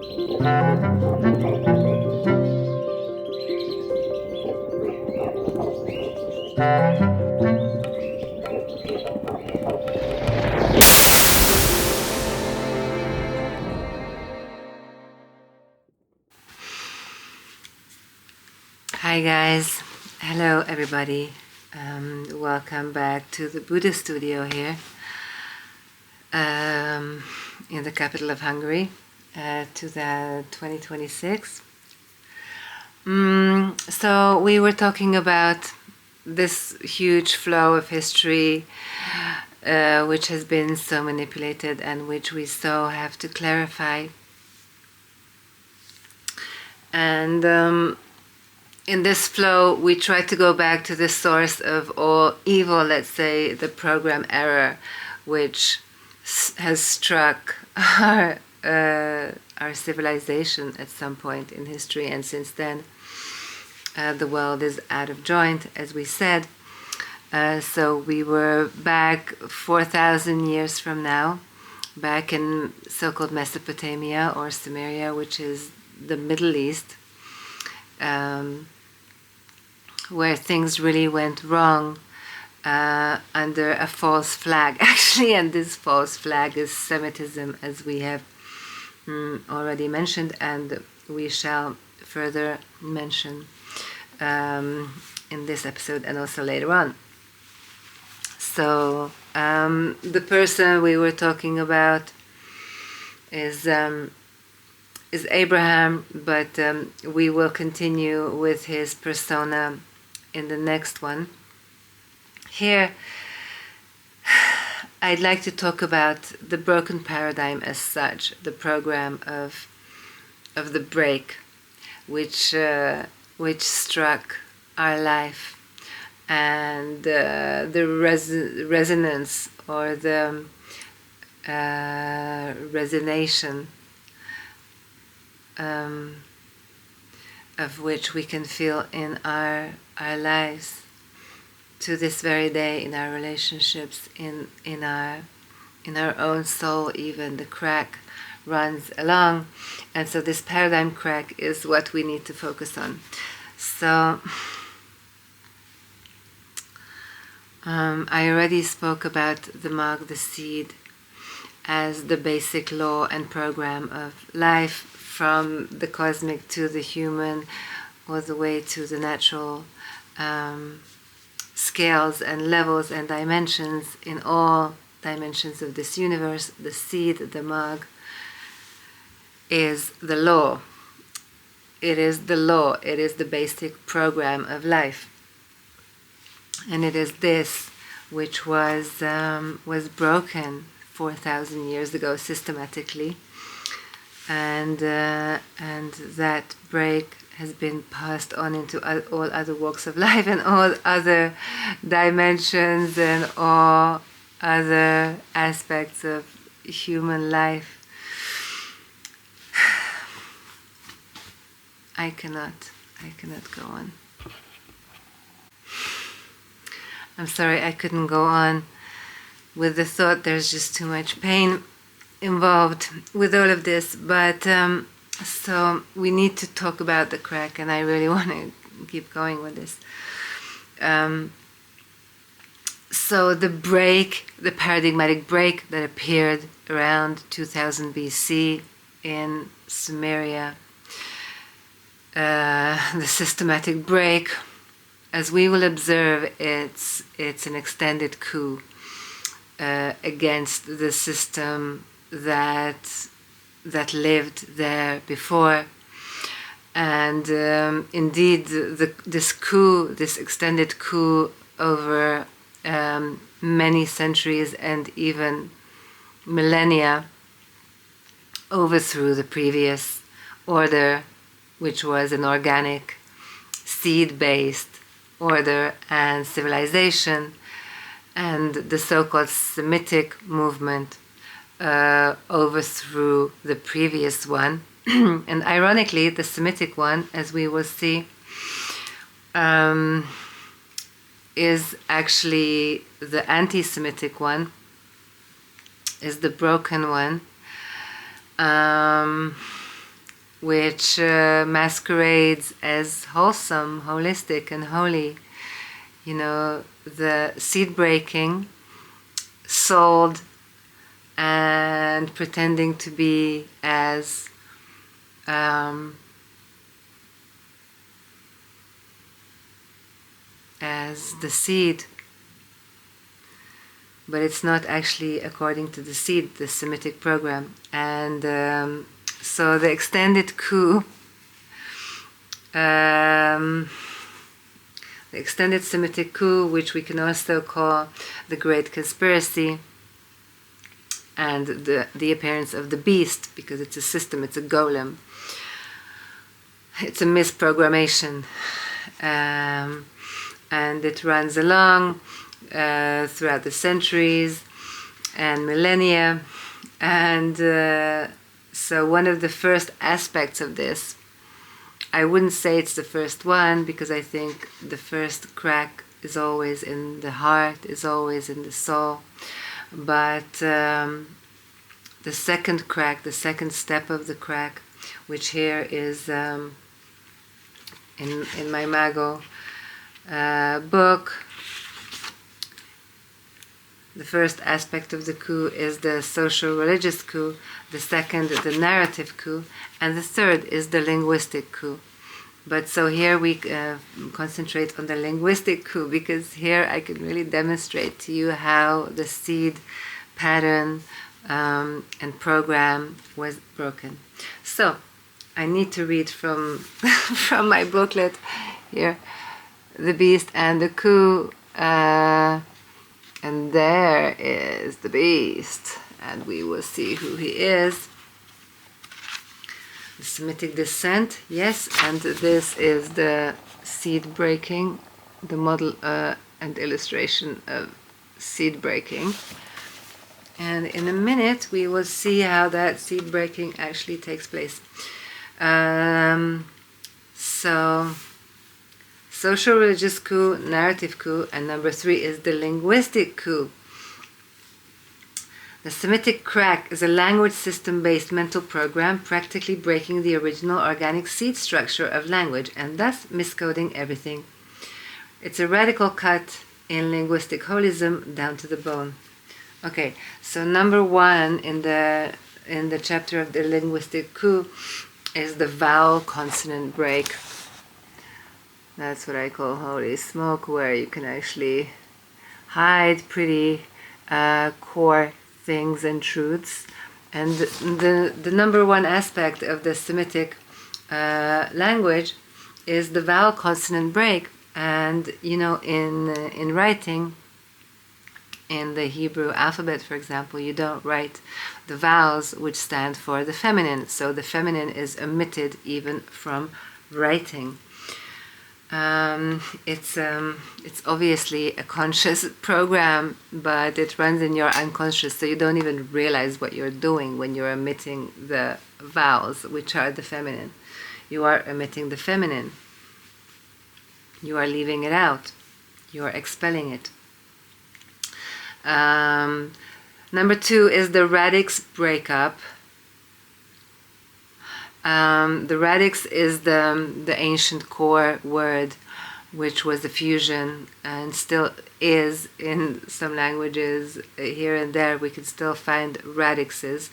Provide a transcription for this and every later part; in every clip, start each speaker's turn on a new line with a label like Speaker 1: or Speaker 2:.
Speaker 1: Hi guys, hello everybody, welcome back to the Buda studio here in the capital of Hungary to the 2026. So we were talking about this huge flow of history which has been so manipulated and which we so have to clarify. And in this flow, we try to go back to the source of all evil, let's say the program error, which has struck our civilization at some point in history, and since then the world is out of joint, as we said. So we were back 4,000 years from now, back in so-called Mesopotamia or Sumeria, which is the Middle East, where things really went wrong under a false flag, actually, and this false flag is Semitism, as we have already mentioned, and we shall further mention in this episode and also later on. So the person we were talking about is Abraham, but we will continue with his persona in the next one. Here, I'd like to talk about the broken paradigm as such, the program of the break, which struck our life, and the resonance or the resonation of which we can feel in our lives to this very day, in our relationships, in our own soul. Even the crack runs along, and so this paradigm crack is what we need to focus on. So I already spoke about the Mago, the seed, as the basic law and program of life, from the cosmic to the human, all the way to the natural scales and levels and dimensions in all dimensions of this universe. The seed, the Mago, is the law. It is the law. It is the basic program of life, and it is this which was broken 4,000 years ago systematically, and that break has been passed on into all other walks of life and all other dimensions and all other aspects of human life. I cannot go on. I'm sorry I couldn't go on with the thought. There's just too much pain involved with all of this, but so we need to talk about the crack, and I really want to keep going with this. So the break, the paradigmatic break that appeared around 2000 BC in Sumeria, the systematic break, as we will observe, it's an extended coup against the system that lived there before. And indeed, this coup, this extended coup over many centuries and even millennia, overthrew the previous order, which was an organic, seed-based order and civilization, and the so-called Semitic movement overthrew the previous one. And ironically, the Semitic one, as we will see, is actually the anti-Semitic one, is the broken one. which masquerades as wholesome, holistic, and holy. You know, the seed breaking, sold, and pretending to be as the seed, but it's not actually according to the seed, the Semitic program. And so the extended coup, the extended Semitic coup, which we can also call the Great Conspiracy, and the appearance of the beast, because it's a system, it's a golem, it's a misprogrammation, and it runs along throughout the centuries and millennia. And so one of the first aspects of this, I wouldn't say it's the first one, because I think the first crack is always in the heart, is always in the soul. But the second crack, the second step of the crack, which here is in my Mago book, the first aspect of the coup is the social religious coup, the second the narrative coup, and the third is the linguistic coup. But so here we concentrate on the linguistic coup, because here I can really demonstrate to you how the seed pattern and program was broken. So I need to read from from my booklet here, the beast and the coup. And there is the beast, and we will see who he is. The Semitic descent, yes, and this is the seed breaking, the model and illustration of seed breaking. And in a minute we will see how that seed breaking actually takes place. So social religious coup, narrative coup, and number 3 is the linguistic coup. The Semitic crack is a language system-based mental program practically breaking the original organic seed structure of language and thus miscoding everything. It's a radical cut in linguistic holism down to the bone. Okay, so number 1 in the chapter of the linguistic coup is the vowel consonant break. That's what I call holy smoke, where you can actually hide pretty core things and truths. And the number 1 aspect of the Semitic language is the vowel consonant break. And you know, in writing, in the Hebrew alphabet, for example, you don't write the vowels which stand for the feminine. So the feminine is omitted even from writing. It's obviously a conscious program, but it runs in your unconscious, so you don't even realize what you're doing when you're omitting the vowels, which are the feminine. You are omitting the feminine. You are leaving it out. You are expelling it. Number 2 is the radix breakup. The radix is the ancient core word, which was a fusion and still is in some languages. Here and there we can still find radixes.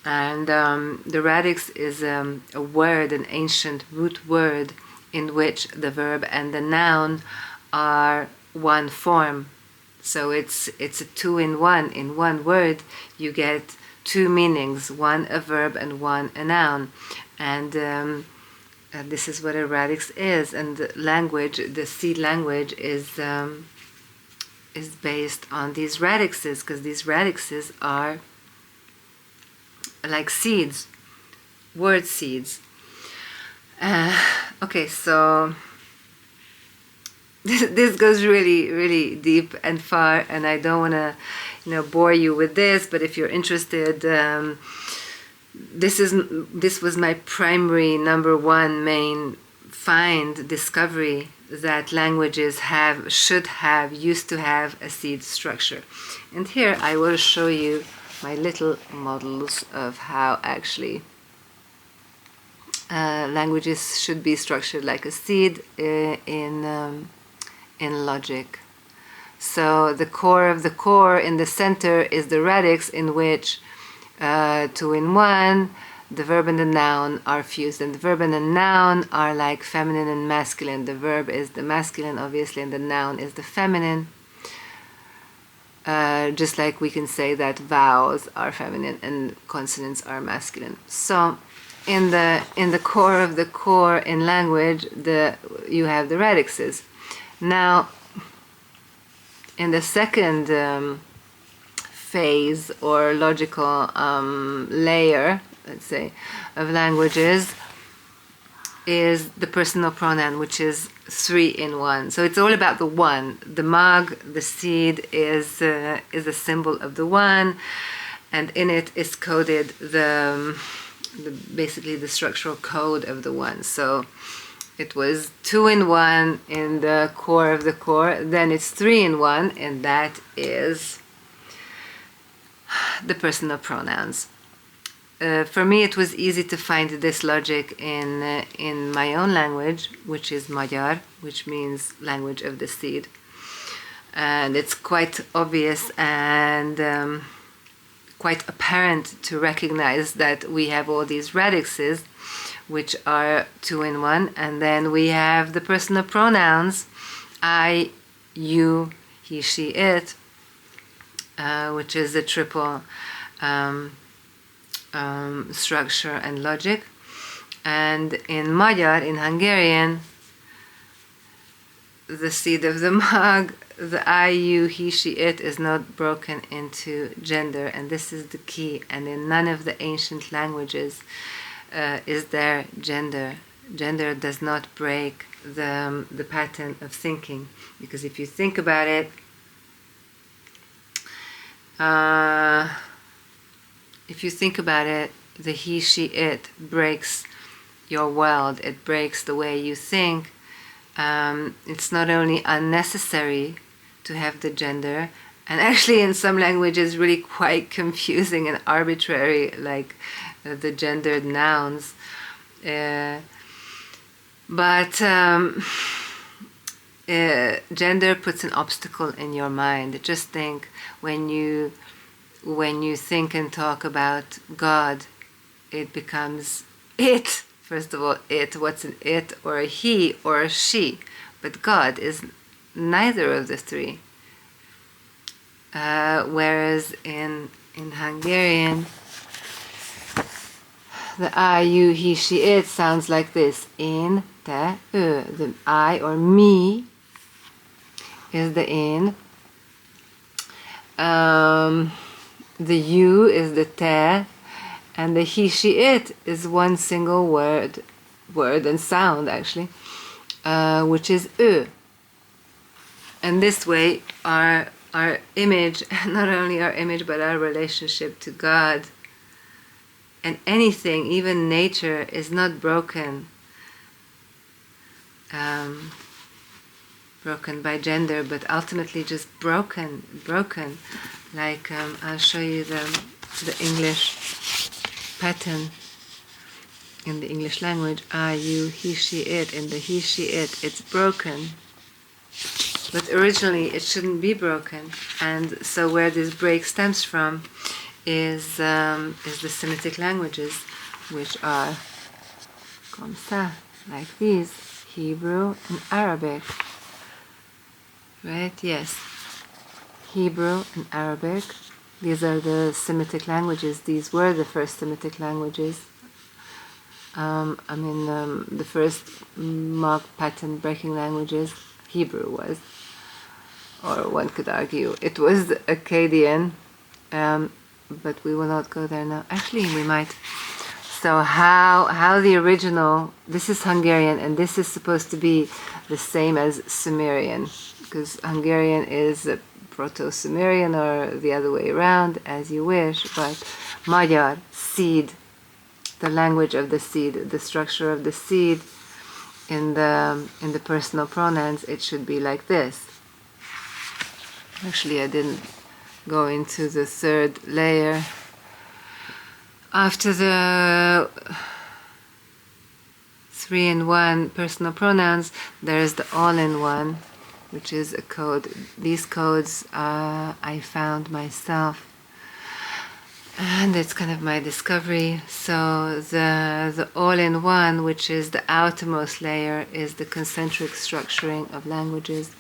Speaker 1: And the radix is a word, an ancient root word, in which the verb and the noun are one form. So it's a 2-in-1. In one word you get 2 meanings, one a verb and one a noun. And this is what a radix is. And the language, the seed language, is based on these radixes, because these radixes are like seeds, word seeds. Okay, so this goes really, really deep and far, and I don't want to, bore you with this. But if you're interested, this was my primary number 1 main discovery, that languages used to have a seed structure. And here I will show you my little models of how actually languages should be structured like a seed in logic. So the core of the core in the center is the radix, in which 2 in 1, the verb and the noun are fused, and the verb and the noun are like feminine and masculine. The verb is the masculine, obviously, and the noun is the feminine. Just like we can say that vowels are feminine and consonants are masculine. So in the core of the core in language, you have the radixes. Now, in the second phase or logical layer, let's say, of languages, is the personal pronoun, which is 3 in 1. So it's all about the one. The mag, the seed, is a symbol of the one, and in it is coded basically the structural code of the one. So it was 2 in 1 in the core of the core, then it's 3 in 1, and that is the personal pronouns. For me, it was easy to find this logic in my own language, which is Magyar, which means language of the seed. And it's quite obvious and quite apparent to recognize that we have all these radixes, which are 2 in 1, and then we have the personal pronouns, I, you, he, she, it, which is a triple structure and logic. And in Magyar, in Hungarian, the seed of the mag, the I, you, he, she, it is not broken into gender, and this is the key. And in none of the ancient languages is there gender. Gender does not break the pattern of thinking, because if you think about it, the he, she, it breaks your world. It breaks the way you think. It's not only unnecessary to have the gender, and actually in some languages really quite confusing and arbitrary, like the gendered nouns. But gender puts an obstacle in your mind. Just think, when you think and talk about God, it becomes it. First of all, it. What's an it, or a he, or a she? But God is neither of the three. Whereas in Hungarian, the I, you, he, she, it sounds like this. In, te, ő. The I, or me, is the in. The you is the te, and the he, she, it is one single word and sound, actually, which is ö. And this way, our image, not only our image, but our relationship to God and anything, even nature, is not broken by gender, but ultimately just broken. Like, I'll show you the English pattern in the English language. I, you, he, she, it. In the he, she, it, it's broken. But originally it shouldn't be broken. And so where this break stems from is the Semitic languages, which are comme ça, like these, Hebrew and Arabic. Right? Yes. Hebrew and Arabic. These are the Semitic languages. These were the first Semitic languages. The first mark pattern breaking languages, Hebrew was. Or one could argue it was Akkadian, but we will not go there now. Actually, we might. So how the original, this is Hungarian, and this is supposed to be the same as Sumerian, because Hungarian is Proto-Sumerian, or the other way around, as you wish, but Magyar, seed, the language of the seed, the structure of the seed, in the personal pronouns, it should be like this. Actually, I didn't go into the third layer. After the 3-in-1 personal pronouns, there's the all-in-one, which is a code. These codes I found myself, and it's kind of my discovery. So the all-in-one, which is the outermost layer, is the concentric structuring of languages,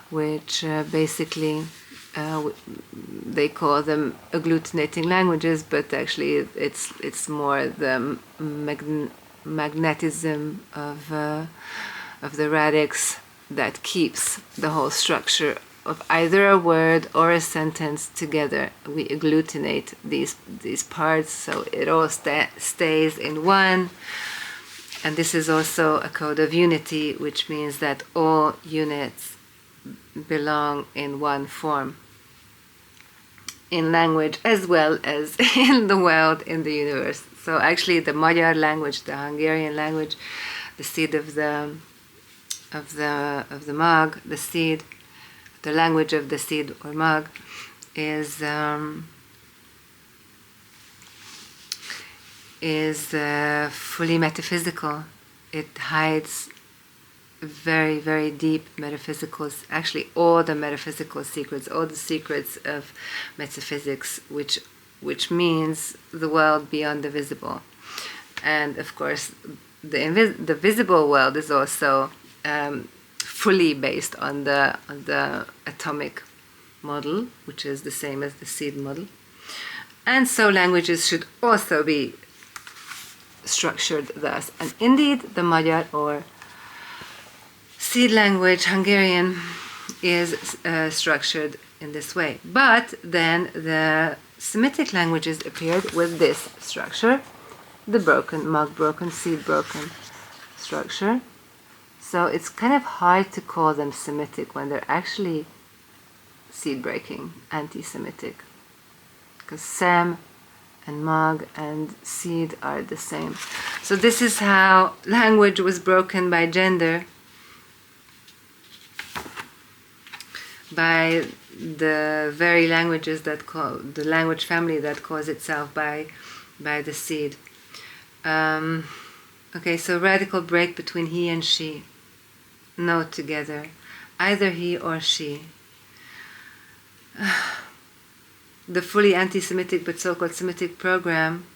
Speaker 1: which basically they call them agglutinating languages, but actually it's more the magnetism of the radix that keeps the whole structure of either a word or a sentence together. We agglutinate these parts so it all stays in one. And this is also a code of unity, which means that all units belong in one form, in language as well as in the world, in the universe. So actually the Magyar language, the Hungarian language, the seed of the Mag, the seed, the language of the seed or Mag, is fully metaphysical. It hides very, very deep metaphysical, actually all the metaphysical secrets, all the secrets of metaphysics, which means the world beyond the visible. And of course the visible world is also fully based on the atomic model, which is the same as the seed model. And so languages should also be structured thus. And indeed the Magyar or seed language, Hungarian, is structured in this way. But then the Semitic languages appeared with this structure, the broken, Mag broken, seed broken structure. So it's kind of hard to call them Semitic when they're actually seed breaking, anti-Semitic, because Sem and Mag and seed are the same. So this is how language was broken by gender, by the very languages that call the language family that calls itself by the seed. Okay, so radical break between he and she. No together, either he or she. The fully anti-Semitic but so-called Semitic program,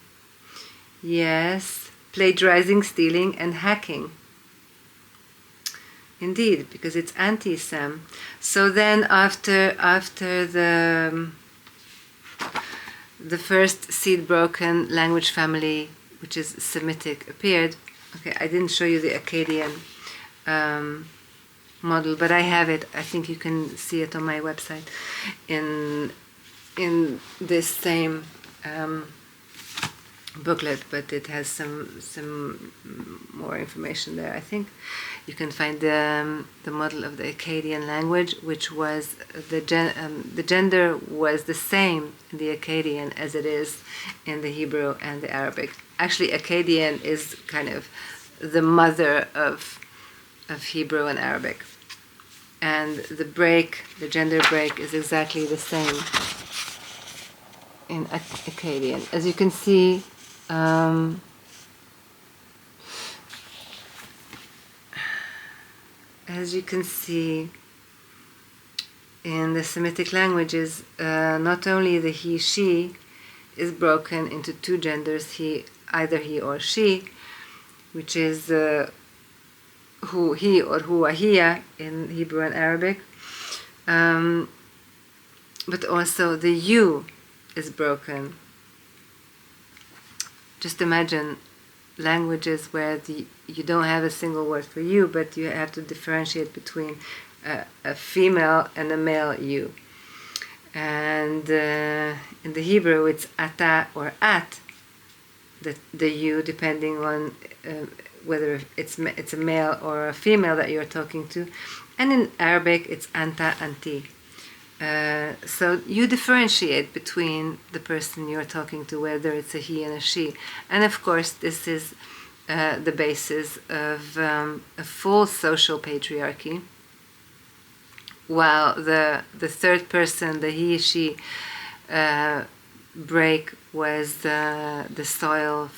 Speaker 1: yes, plagiarizing, stealing, and hacking. Indeed, because it's anti-Sem. So then after the first seed-broken language family, which is Semitic, appeared, okay, I didn't show you the Akkadian model, but I have it. I think you can see it on my website in this same booklet, but it has some more information there. I think you can find the model of the Akkadian language, which was the gender was the same in the Akkadian as it is in the Hebrew and the Arabic. Actually, Akkadian is kind of the mother of Hebrew and Arabic, and the gender break is exactly the same in Akkadian. As you can see, in the Semitic languages, not only the he/she is broken into two genders, either he or she, which is hu he or huwa hiya in Hebrew and Arabic, but also the you is broken. Just imagine languages where you don't have a single word for you, but you have to differentiate between a female and a male you. And in the Hebrew it's ata or at, the you, depending on whether it's a male or a female that you're talking to. And in Arabic it's anta, anti. So you differentiate between the person you're talking to, whether it's a he and a she. And of course this is the basis of a full social patriarchy, while the third person, the he/she break, was the soil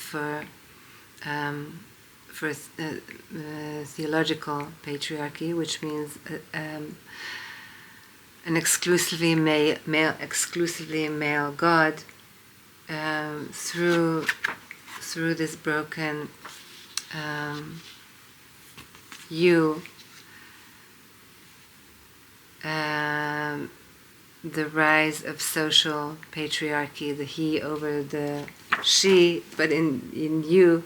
Speaker 1: theological patriarchy, which means an exclusively male God, through this broken you, the rise of social patriarchy, the he over the she, but in you,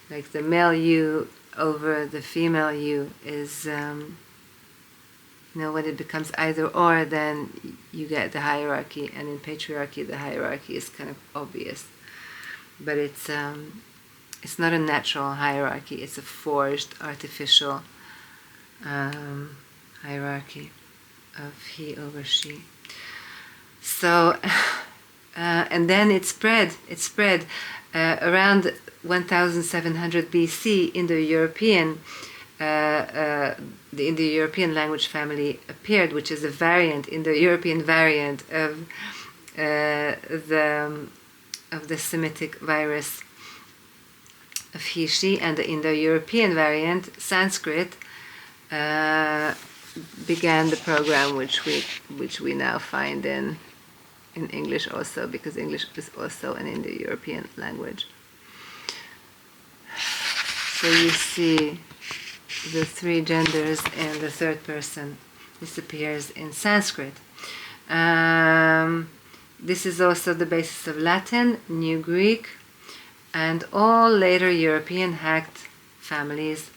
Speaker 1: like the male you over the female you, is when it becomes either or, then you get the hierarchy, and in patriarchy the hierarchy is kind of obvious, but it's not a natural hierarchy, it's a forged, artificial hierarchy of he over she. So, and then it spread around 1700 BC. Indo-European, the Indo-European language family appeared, which is a variant, Indo-European variant of the Semitic virus of he, she, and the Indo-European variant, Sanskrit, began the program which we now find in English also, because English is also an Indo-European language. So you see the three genders and the third person disappears in Sanskrit. This is also the basis of Latin, New Greek, and all later European hacked families.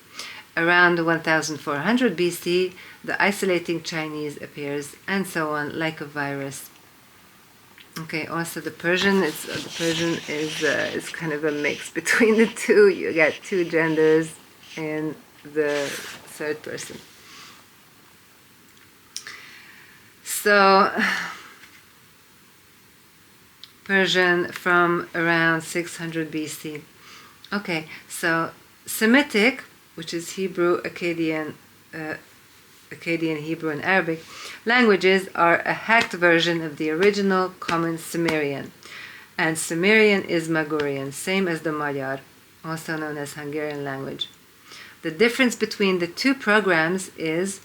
Speaker 1: Around 1400 BC, the isolating Chinese appears, and so on, like a virus. Okay, also the Persian is kind of a mix between the two. You get two genders in the third person. So, Persian from around 600 BC. Okay, so Semitic, which is Hebrew, Akkadian, Hebrew, and Arabic languages, are a hacked version of the original common Sumerian. And Sumerian is Magurian, same as the Magyar, also known as Hungarian language. The difference between the two programs is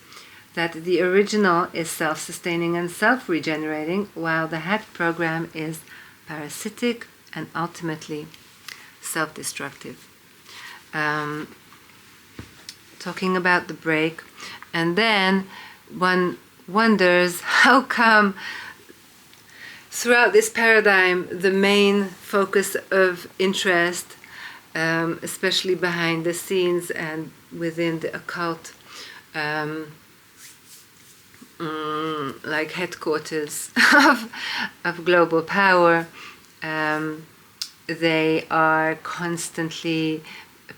Speaker 1: that the original is self-sustaining and self-regenerating, while the hacked program is parasitic and ultimately self-destructive. Talking about the break, and then one wonders how come throughout this paradigm the main focus of interest, especially behind the scenes and within the occult, like headquarters of global power, they are constantly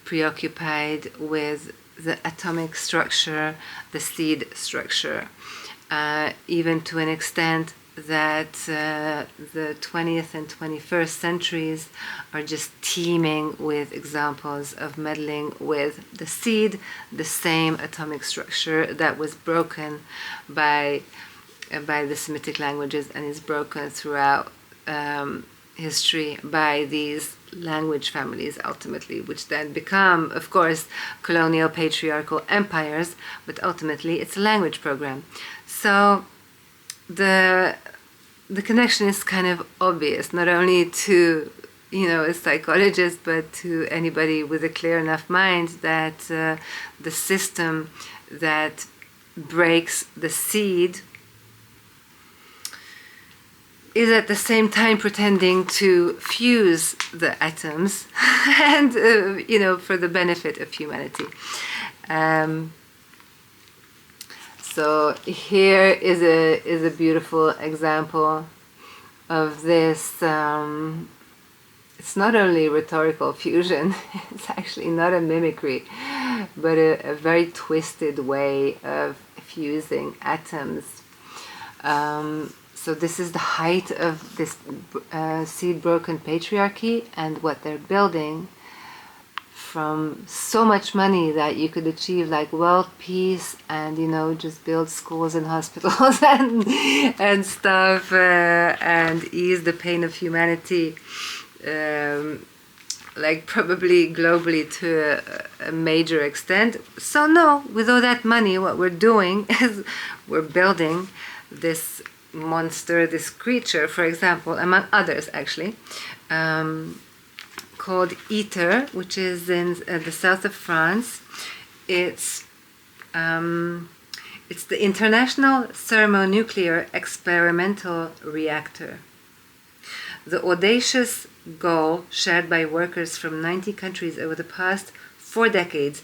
Speaker 1: preoccupied with the atomic structure, the seed structure, even to an extent that the 20th and 21st centuries are just teeming with examples of meddling with the seed, the same atomic structure that was broken by the Semitic languages and is broken throughout history by these language families ultimately, which then become, of course, colonial patriarchal empires, but ultimately it's a language program. So the connection is kind of obvious, not only to a psychologist, but to anybody with a clear enough mind that the system that breaks the seed is at the same time pretending to fuse the atoms and for the benefit of humanity. So here is a beautiful example of this. It's not only rhetorical fusion, it's actually not a mimicry, but a very twisted way of fusing atoms. So this is the height of this seed-broken patriarchy, and what they're building from so much money that you could achieve like world peace and just build schools and hospitals and stuff and ease the pain of humanity like probably globally to a major extent. So no, with all that money, what we're doing is we're building this monster, this creature, for example, among others actually, called ITER, which is in the south of France. It's the International Thermonuclear Experimental Reactor. The audacious goal shared by workers from 90 countries over the past 4 decades,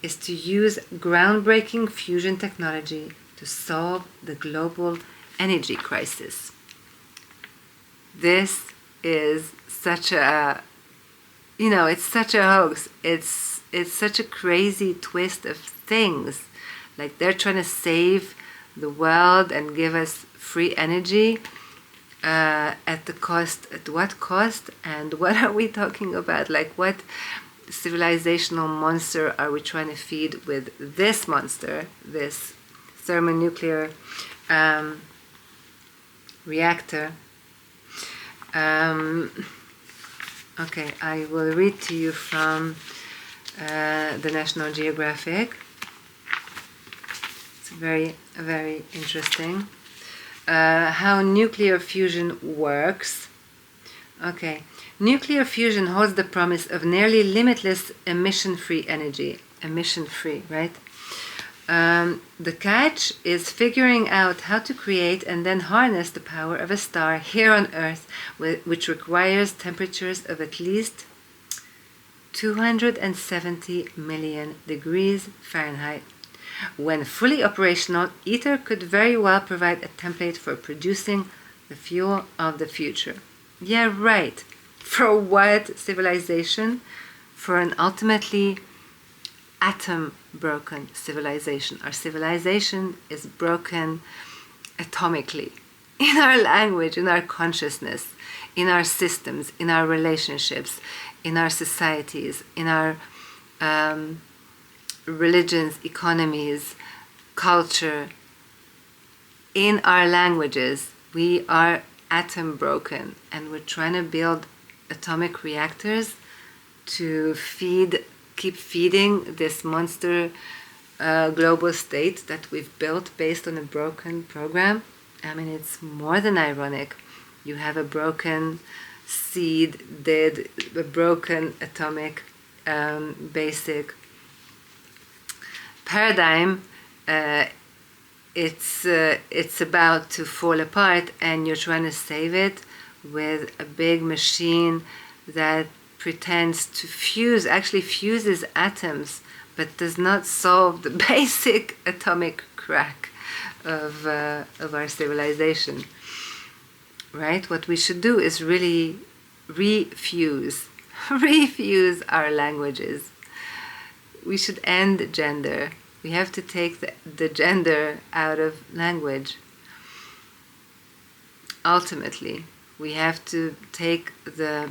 Speaker 1: is to use groundbreaking fusion technology to solve the global energy crisis. This is such a, it's such a hoax. It's such a crazy twist of things. Like they're trying to save the world and give us free energy. At what cost, and what are we talking about? Like, what civilizational monster are we trying to feed with this monster, this thermonuclear reactor? Okay, I will read to you from the National Geographic. It's very, very interesting. How nuclear fusion works. Okay, nuclear fusion holds the promise of nearly limitless emission-free energy. Emission-free, right? The catch is figuring out how to create and then harness the power of a star here on Earth, which requires temperatures of at least 270 million degrees Fahrenheit. When fully operational, ITER could very well provide a template for producing the fuel of the future. Yeah, right. For what civilization? For an ultimately atom-broken civilization. Our civilization is broken atomically. In our language, in our consciousness, in our systems, in our relationships, in our societies, in our religions, economies, culture, in our languages. We are atom broken, and we're trying to build atomic reactors to keep feeding this monster global state that we've built based on a broken program. I mean, it's more than ironic. You have a broken seed, a broken atomic basic paradigm. It's about to fall apart, and you're trying to save it with a big machine that pretends to actually fuses atoms, but does not solve the basic atomic crack of our civilization. Right? What we should do is really refuse our languages. We should end gender. We have to take the gender out of language. Ultimately, we have to take the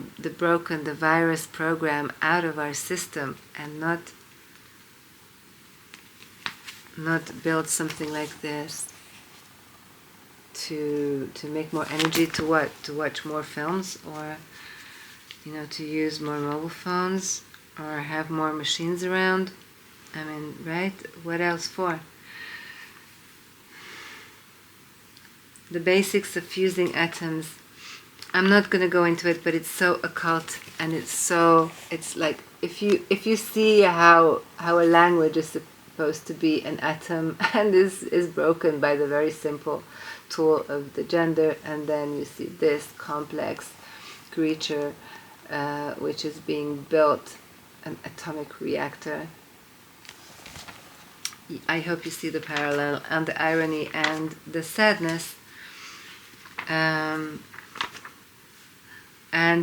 Speaker 1: virus program out of our system and not build something like this to make more energy, to watch more films, or to use more mobile phones, or have more machines around. I mean, right? What else for? The basics of fusing atoms. I'm not going to go into it, but it's so occult, and it's like if you see how a language is supposed to be an atom and is broken by the very simple tool of the gender, and then you see this complex creature which is being built, an atomic reactor. I hope you see the parallel and the irony and the sadness, and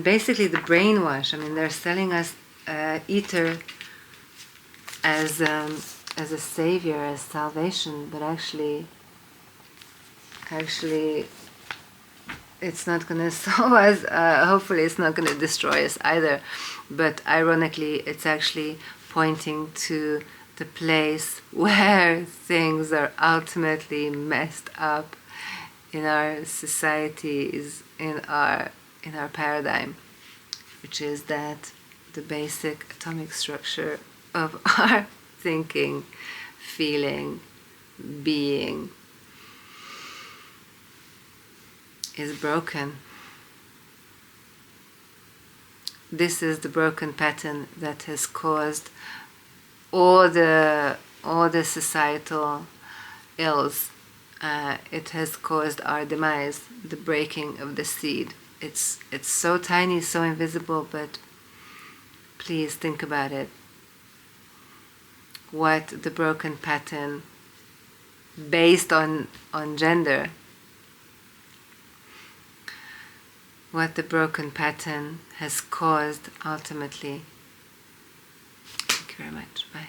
Speaker 1: basically the brainwash. I mean, they're selling us ITER as a savior, as salvation, but actually it's not going to solve us. Hopefully it's not going to destroy us either, but ironically it's actually pointing to the place where things are ultimately messed up in our societies, in our paradigm. which is that the basic atomic structure of our thinking, feeling, being is broken. This is the broken pattern that has caused all the societal ills. It has caused our demise, the breaking of the seed. It's so tiny, so invisible, but please think about it. What the broken pattern based on gender, what the broken pattern has caused ultimately. Thank you very much. Bye.